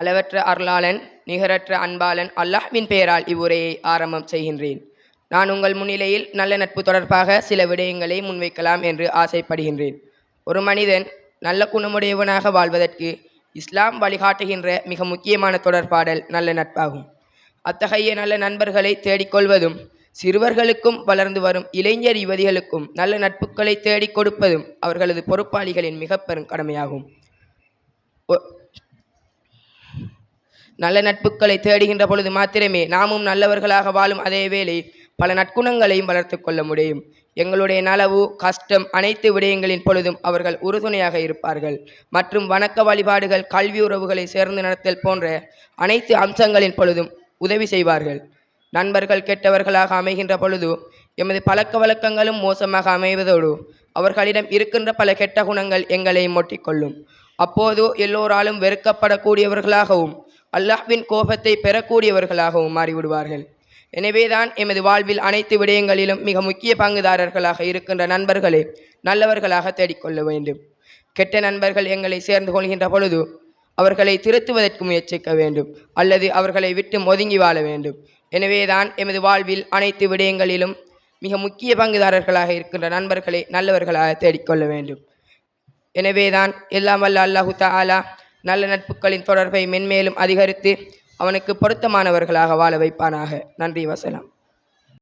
அளவற்ற அருளாளன் நிகரற்ற அன்பாளன் அல்லாஹ்வின் பெயரால் இவ்வுரையை ஆரம்பம் செய்கின்றேன். நான் உங்கள் முன்னிலையில் நல்ல நட்பு தொடர்பாக சில விடயங்களை முன்வைக்கலாம் என்று ஆசைப்படுகின்றேன். ஒரு மனிதன் நல்ல குணமுடையவனாக வாழ்வதற்கு இஸ்லாம் வழிகாட்டுகின்ற மிக முக்கியமான தொடர்பாடல் நல்ல நட்பாகும். அத்தகைய நல்ல நண்பர்களை தேடிக்கொள்வதும் சிறுவர்களுக்கும் வளர்ந்து வரும் இளைஞர் யுவதிகளுக்கும் நல்ல நட்புகளை தேடிக் கொடுப்பதும் அவர்களது பொறுப்பாளிகளின் மிக பெரும் கடமையாகும். நல்ல நட்புகளை தேடுகின்ற பொழுது மாத்திரமே நாமும் நல்லவர்களாக வாழும் அதே வேளை பல நற்குணங்களையும் வளர்த்து கொள்ள முடியும். எங்களுடைய நலவு கஷ்டம் அனைத்து விடயங்களின் பொழுதும் அவர்கள் உறுதுணையாக இருப்பார்கள். மற்றும் வணக்க வழிபாடுகள் கல்வி உறவுகளை சேர்ந்து நடத்தல் போன்ற அனைத்து அம்சங்களின் பொழுதும் உதவி செய்வார்கள். நண்பர்கள் கெட்டவர்களாக அமைகின்ற பொழுது எமது பழக்க வழக்கங்களும் மோசமாக அமைவதோடு அவர்களிடம் இருக்கின்ற பல கெட்ட குணங்கள் எங்களையும் ஒட்டிக்கொள்ளும். அப்போது எல்லோராலும் வெறுக்கப்படக்கூடியவர்களாகவும் அல்லாஹ்வின் கோபத்தை பெறக்கூடியவர்களாகவும் மாறிவிடுவார்கள். எனவேதான் எமது வாழ்வில் அனைத்து விடயங்களிலும் மிக முக்கிய பங்குதாரர்களாக இருக்கின்ற நண்பர்களே நல்லவர்களாக தேடிக்கொள்ள வேண்டும். கெட்ட நண்பர்கள் எங்களை சேர்ந்து கொள்கின்ற பொழுது அவர்களை திருத்துவதற்கு முயற்சிக்க வேண்டும், அல்லது அவர்களை விட்டு ஒதுங்கி வாழ வேண்டும். எனவேதான் எமது வாழ்வில் அனைத்து விடயங்களிலும் மிக முக்கிய பங்குதாரர்களாக இருக்கின்ற நண்பர்களை நல்லவர்களாக தேடிக்கொள்ள வேண்டும். எனவேதான் எல்லாம் வல்ல அல்லாஹு தஆலா நல்ல நட்புகளின் தொடர்பை மென்மேலும் அதிகரித்து அவனுக்கு பொருத்தமானவர்களாக வாழ வைப்பானாக. நன்றி, வசலாம்.